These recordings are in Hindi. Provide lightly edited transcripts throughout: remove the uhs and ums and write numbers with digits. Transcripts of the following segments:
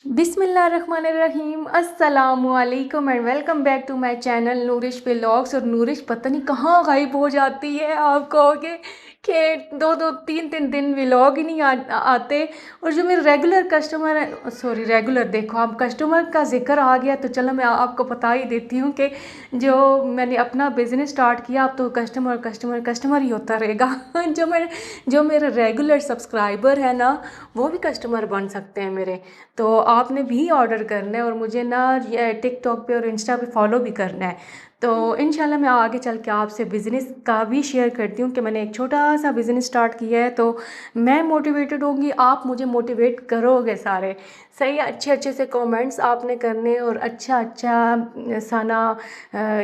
बिस्मिल्लाहिर्रहमानिर्रहीम अस्सलामुअलैकुम and welcome back to my channel Noorish vlogs. और नूरिश पता नहीं कहाँ गायब हो जाती है। आप कहोगे कि दो दो तीन तीन दिन व्लॉग ही नहीं आते। और जो मेरे रेगुलर कस्टमर है, सॉरी रेगुलर, देखो आप कस्टमर का जिक्र आ गया तो चलो मैं आपको बता ही देती हूँ कि जो मैंने अपना बिज़नेस स्टार्ट किया अब तो कस्टमर कस्टमर कस्टमर ही होता रहेगा। जो मेरे रेगुलर सब्सक्राइबर है ना, वो भी कस्टमर बन सकते हैं मेरे। तो आपने भी ऑर्डर करना है और मुझे ना ये टिकटॉक पे और इंस्टा पे फॉलो भी करना है। तो इंशाल्लाह मैं आगे चल के आपसे बिज़नेस का भी शेयर करती हूँ कि मैंने एक छोटा सा बिज़नेस स्टार्ट किया है। तो मैं मोटिवेटेड होंगी, आप मुझे मोटिवेट करोगे सारे। सही, अच्छे अच्छे से कमेंट्स आपने करने और अच्छा अच्छा साना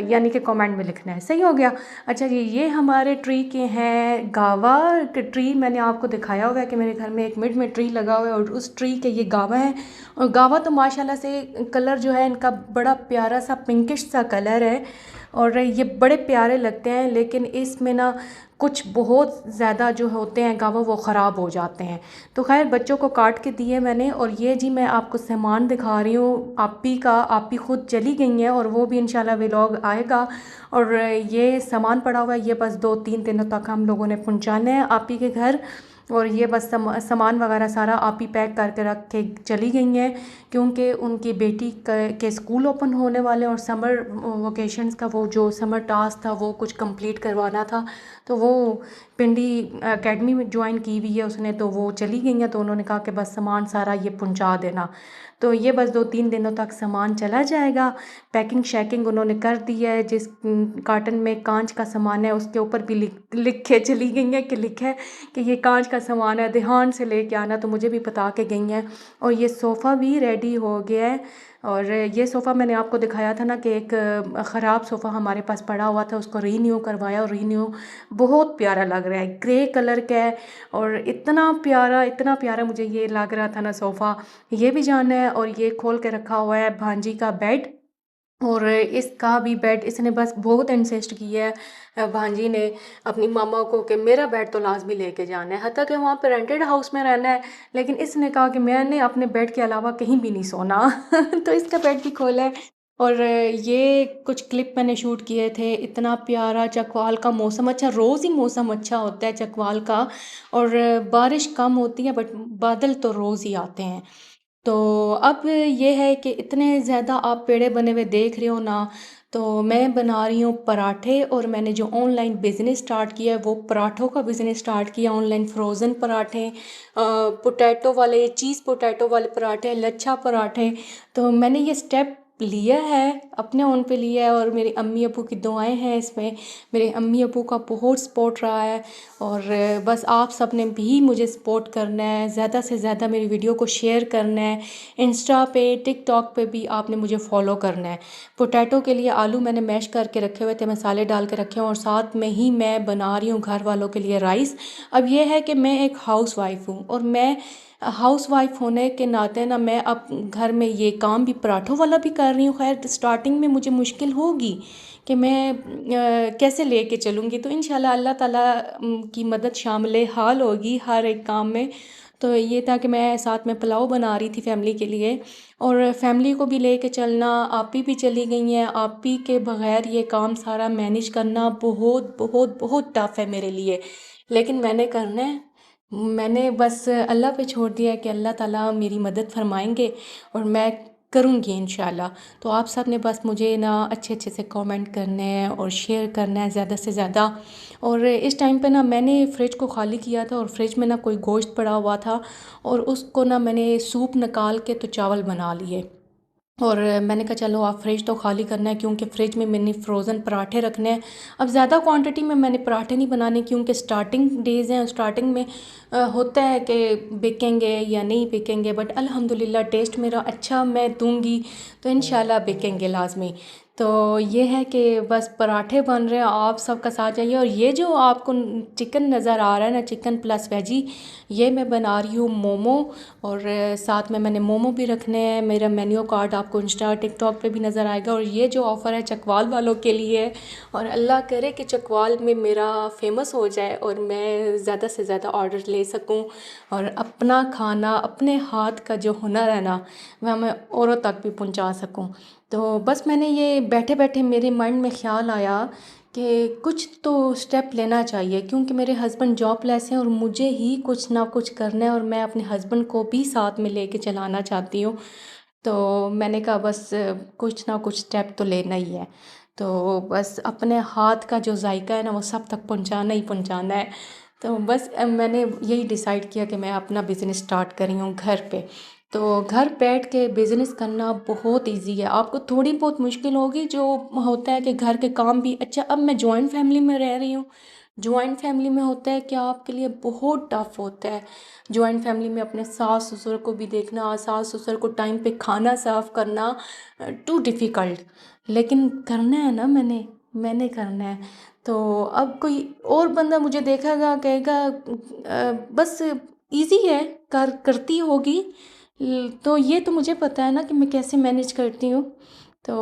यानी कि कमेंट में लिखना है। सही हो गया। अच्छा जी, ये हमारे ट्री के हैं गावा के ट्री। मैंने आपको दिखाया हुआ है कि मेरे घर में एक मिड में ट्री लगा हुआ है और उस ट्री के ये गावा है। और गावा तो माशाल्लाह से कलर जो है इनका बड़ा प्यारा सा पिंकिश सा कलर है और ये बड़े प्यारे लगते हैं। लेकिन इसमें ना कुछ बहुत ज़्यादा जो होते हैं गावा वो ख़राब हो जाते हैं। तो खैर बच्चों को काट के दिए मैंने। और ये जी मैं आपको सामान दिखा रही हूँ आपी का। आपी खुद चली गई हैं और वो भी इंशाल्लाह व्लॉग आएगा। और ये सामान पड़ा हुआ है, ये बस 2-3 दिनों तक हम लोगों ने पहुँचाना है आपी के घर। और ये बस सामान वगैरह सारा आप ही पैक करके रख के चली गई हैं क्योंकि उनकी बेटी के स्कूल ओपन होने वाले हैं और समर वोकेशंस का वो जो समर टास्क था वो कुछ कंप्लीट करवाना था। तो वो पिंडी एकेडमी में ज्वाइन की हुई है उसने, तो वो चली गई हैं। तो उन्होंने कहा कि बस सामान सारा ये पहुंचा देना। तो ये बस 2-3 दिनों तक सामान चला जाएगा। पैकिंग शैकिंग उन्होंने कर दी है। जिस कार्टन में कांच का सामान है उसके ऊपर भी लिख के चली गई हैं कि लिखा है कि ये कांच का सामान है, ध्यान से लेके आना। तो मुझे भी बता के गई हैं। और ये सोफ़ा भी रेडी हो गया है। और ये सोफ़ा मैंने आपको दिखाया था ना कि एक ख़राब सोफ़ा हमारे पास पड़ा हुआ था, उसको रीन्यू करवाया और रीन्यू बहुत प्यारा लग रहा है, ग्रे कलर का है। और इतना प्यारा मुझे ये लग रहा था ना सोफ़ा। ये भी जाना है। और ये खोल के रखा हुआ है भांजी का बेड। और इसका भी बेड इसने बस बहुत इंसिस्ट किया है भांजी ने अपनी मामा को कि मेरा बेड तो लाजमी लेके जाना है। हत्ता कि वहाँ पे रेंटेड हाउस में रहना है, लेकिन इसने कहा कि मैंने अपने बेड के अलावा कहीं भी नहीं सोना। तो इसका बेड भी खोला है। और ये कुछ क्लिप मैंने शूट किए थे। इतना प्यारा चकवाल का मौसम, अच्छा रोज़ ही मौसम अच्छा होता है चकवाल का। और बारिश कम होती है बट बादल तो रोज़ ही आते हैं। तो अब ये है कि इतने ज़्यादा आप पेड़े बने हुए देख रहे हो ना। तो मैं बना रही हूँ पराठे और मैंने जो ऑनलाइन बिज़नेस स्टार्ट किया है वो पराठों का बिज़नेस स्टार्ट किया ऑनलाइन। फ्रोज़न पराठे, पोटैटो वाले, चीज़ पोटैटो वाले पराठे, लच्छा पराठे। तो मैंने ये स्टेप लिया है, अपने ओन पे लिया है और मेरी अम्मी अबू की दुआएं हैं इसमें। मेरे अम्मी अबू का बहुत सपोर्ट रहा है। और बस आप सब ने भी मुझे सपोर्ट करना है, ज़्यादा से ज़्यादा मेरी वीडियो को शेयर करना है। इंस्टा पे टिकटॉक पे भी आपने मुझे फॉलो करना है। पोटैटो के लिए आलू मैंने मैश करके रखे हुए थे, मसाले डाल के रखे हैं और साथ में ही मैं बना रही हूँ घर वालों के लिए राइस। अब यह है कि मैं एक हाउस वाइफ हूँ और मैं हाउस वाइफ होने के नाते ना मैं अब घर में ये काम भी पराठों वाला भी कर रही हूँ। खैर स्टार्टिंग में मुझे मुश्किल होगी कि मैं कैसे लेके चलूँगी। तो इंशाल्लाह अल्लाह ताला की मदद शामिल हाल होगी हर एक काम में। तो ये था कि मैं साथ में पुलाव बना रही थी फैमिली के लिए और फैमिली को भी लेके चलना। आप ही भी चली गई हैं, आप ही के बग़ैर ये काम सारा मैनेज करना बहुत बहुत बहुत टफ़ है मेरे लिए, लेकिन मैंने करना है। मैंने बस अल्लाह पे छोड़ दिया है कि अल्लाह ताला मेरी मदद फरमाएंगे और मैं करूँगी इंशाल्लाह। तो आप सब ने बस मुझे ना अच्छे अच्छे से कमेंट करने हैं और शेयर करना है ज़्यादा से ज़्यादा। और इस टाइम पे ना मैंने फ्रिज को खाली किया था और फ्रिज में ना कोई गोश्त पड़ा हुआ था और उसको ना मैंने सूप निकाल के तो चावल बना लिए। और मैंने कहा चलो आप फ्रिज तो खाली करना है क्योंकि फ्रिज में मैंने फ्रोज़न पराठे रखने हैं। अब ज़्यादा क्वांटिटी में मैंने पराठे नहीं बनाने क्योंकि स्टार्टिंग डेज़ हैं। स्टार्टिंग में होता है कि बिकेंगे या नहीं बिकेंगे, बट अल्हम्दुलिल्लाह टेस्ट मेरा अच्छा मैं दूंगी तो इंशाल्लाह बिकेंगे लाजमी। तो ये है कि बस पराठे बन रहे हैं, आप सबका साथ जाइए। और ये जो आपको चिकन नज़र आ रहा है ना, चिकन प्लस वेजी, ये मैं बना रही हूँ मोमो। और साथ में मैंने मोमो भी रखने हैं। मेरा मेन्यू कार्ड आपको इंस्टा टिकटॉक पे भी नज़र आएगा। और ये जो ऑफ़र है चकवाल वालों के लिए है। और अल्लाह करे कि चकवाल में मेरा फेमस हो जाए और मैं ज़्यादा से ज़्यादा ऑर्डर ले सकूँ, और अपना खाना, अपने हाथ का जो हुनर है ना, वह मैं औरों तक भी पहुँचा सकूँ। तो बस मैंने ये बैठे बैठे मेरे माइंड में ख़्याल आया कि कुछ तो स्टेप लेना चाहिए, क्योंकि मेरे हस्बैंड जॉबलेस हैं और मुझे ही कुछ ना कुछ करना है, और मैं अपने हस्बैंड को भी साथ में लेके चलाना चाहती हूँ। तो मैंने कहा बस कुछ ना कुछ स्टेप तो लेना ही है। तो बस अपने हाथ का जो जायका है ना, वो सब तक पहुँचाना ही पहुँचाना है। तो बस मैंने यही डिसाइड किया कि मैं अपना बिज़नेस स्टार्ट कर रही हूँ घर पे। तो घर बैठ के बिज़नेस करना बहुत इजी है। आपको थोड़ी बहुत मुश्किल होगी, जो होता है कि घर के काम भी। अच्छा, अब मैं जॉइंट फैमिली में रह रही हूँ। जॉइंट फैमिली में होता है कि आपके लिए बहुत टफ होता है। जॉइंट फैमिली में अपने सास ससुर को भी देखना, सास ससुर को टाइम पे खाना सर्व करना, टू डिफ़िकल्ट। लेकिन करना है ना, मैंने करना है। तो अब कोई और बंदा मुझे देखेगा, कहेगा बस इजी है, करती होगी। तो ये तो मुझे पता है ना कि मैं कैसे मैनेज करती हूँ। तो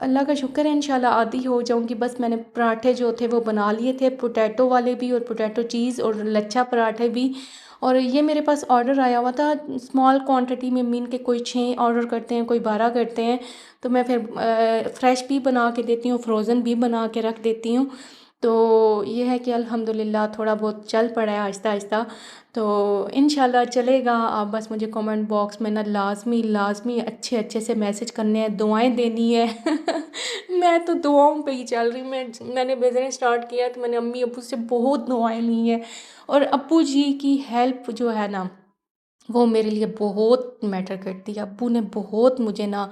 अल्लाह का शुक्र है, इंशाल्लाह आदी हो जाऊँगी। बस मैंने पराठे जो थे वो बना लिए थे, पोटैटो वाले भी और पोटैटो चीज़ और लच्छा पराठे भी। और ये मेरे पास ऑर्डर आया हुआ था स्मॉल क्वांटिटी में, मीन के कोई 6 ऑर्डर करते हैं, कोई 12 करते हैं। तो मैं फिर फ्रेश भी बना के देती हूँ, फ्रोज़न भी बना के रख देती हूँ। तो ये है कि अल्हम्दुलिल्लाह थोड़ा बहुत चल पड़ा है आहिस्ता आहिस्ता। तो इंशाल्लाह चलेगा। आप बस मुझे कमेंट बॉक्स में ना लाज़मी लाज़मी अच्छे अच्छे से मैसेज करने हैं, दुआएं देनी है। मैं तो दुआओं पे ही चल रही। मैंने बिज़नेस स्टार्ट किया तो मैंने अम्मी अब्बू से बहुत दुआएं ली हैं। और अब्बू जी की हेल्प जो है ना, वो मेरे लिए बहुत मैटर करती है। अब्बू ने बहुत मुझे ना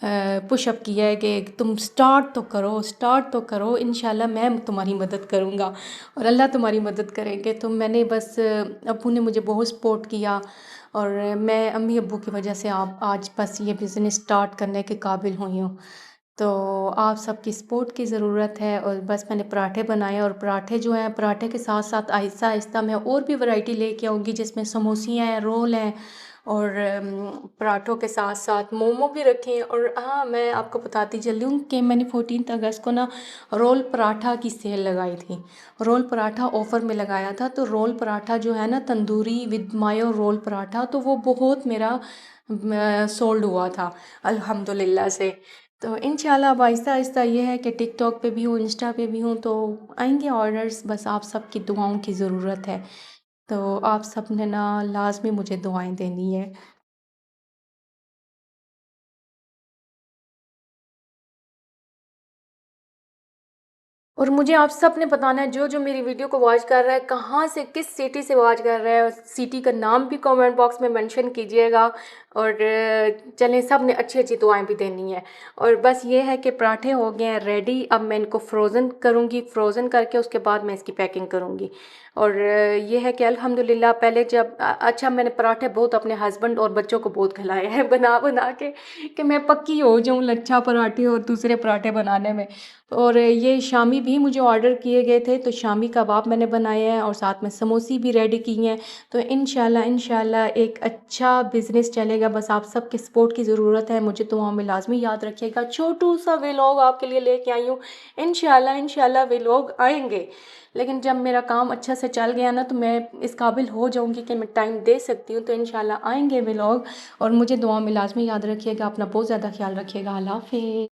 पुशअप किया है कि तुम स्टार्ट तो करो, स्टार्ट तो करो, इंशाल्लाह मैं तुम्हारी मदद करूँगा और अल्लाह तुम्हारी मदद करेंगे। तो मैंने बस अब्बू ने मुझे बहुत सपोर्ट किया, और मैं अम्मी अब्बू की वजह से आप आज बस ये बिज़नेस स्टार्ट करने के काबिल हुई हूँ। तो आप सबकी सपोर्ट की ज़रूरत है। और बस मैंने पराठे बनाए, और पराठे जो हैं, पराठे के साथ साथ आहिस्ता आहिस्ता मैं और भी वैरायटी लेके आऊँगी, जिसमें समोसियाँ हैं, रोल हैं, और पराठों के साथ साथ मोमो भी रखे हैं। और हाँ, मैं आपको बताती चल रही हूँ कि मैंने 14 अगस्त को ना रोल पराठा की सेल लगाई थी। रोल पराठा ऑफ़र में लगाया था। तो रोल पराठा जो है ना, tandoori with mayo roll paratha, तो वो बहुत मेरा सोल्ड हुआ था अल्हम्दुलिल्लाह से। तो इंशाल्लाह अब आहिस्ता आहिस्ता ये है कि टिकटॉक पे भी हूँ, इंस्टा पे भी हूँ, तो आएंगे ऑर्डर्स। बस आप सबकी दुआओं की ज़रूरत है। तो आप सब ने ना लाज़मी मुझे दुआएं देनी है। और मुझे आप सब ने बताना है, जो जो मेरी वीडियो को वॉच कर रहा है, कहाँ से, किस सिटी से वॉच कर रहा है, और सिटी का नाम भी कमेंट बॉक्स में मेंशन कीजिएगा। और चलें, सब ने अच्छी अच्छी दुआएं भी देनी है। और बस ये है कि पराठे हो गए हैं रेडी। अब मैं इनको फ्रोज़न करूँगी, फ्रोज़न करके उसके बाद मैं इसकी पैकिंग करूँगी। और ये है कि अल्हम्दुलिल्लाह, पहले जब अच्छा, मैंने पराठे बहुत अपने हस्बैंड और बच्चों को बहुत खिलाए हैं बना बना के, कि मैं पक्की हो जाऊँ लच्छा पराठे और दूसरे पराठे बनाने में। और ये शामी भी मुझे ऑर्डर किए गए थे, तो शामी कबाब मैंने बनाए हैं, और साथ में समोसे भी रेडी किए हैं। तो इंशाल्लाह इंशाल्लाह एक अच्छा बिज़नेस चलेगा। बस आप सबके सपोर्ट की ज़रूरत है। मुझे दुआओं में लाजमी याद रखिएगा। छोटू सा व्लॉग आपके लिए लेके आई हूँ। इंशाल्लाह इंशाल्लाह व्लॉग आएंगे। लेकिन जब मेरा काम अच्छा से चल गया ना, तो मैं इस काबिल हो जाऊँगी कि मैं टाइम दे सकती हूँ, तो इंशाल्लाह आएंगे व्लॉग। और मुझे दुआ में लाजमी याद रखिएगा। अपना बहुत ज़्यादा ख्याल रखिएगा। अल्लाह हाफ़िज़।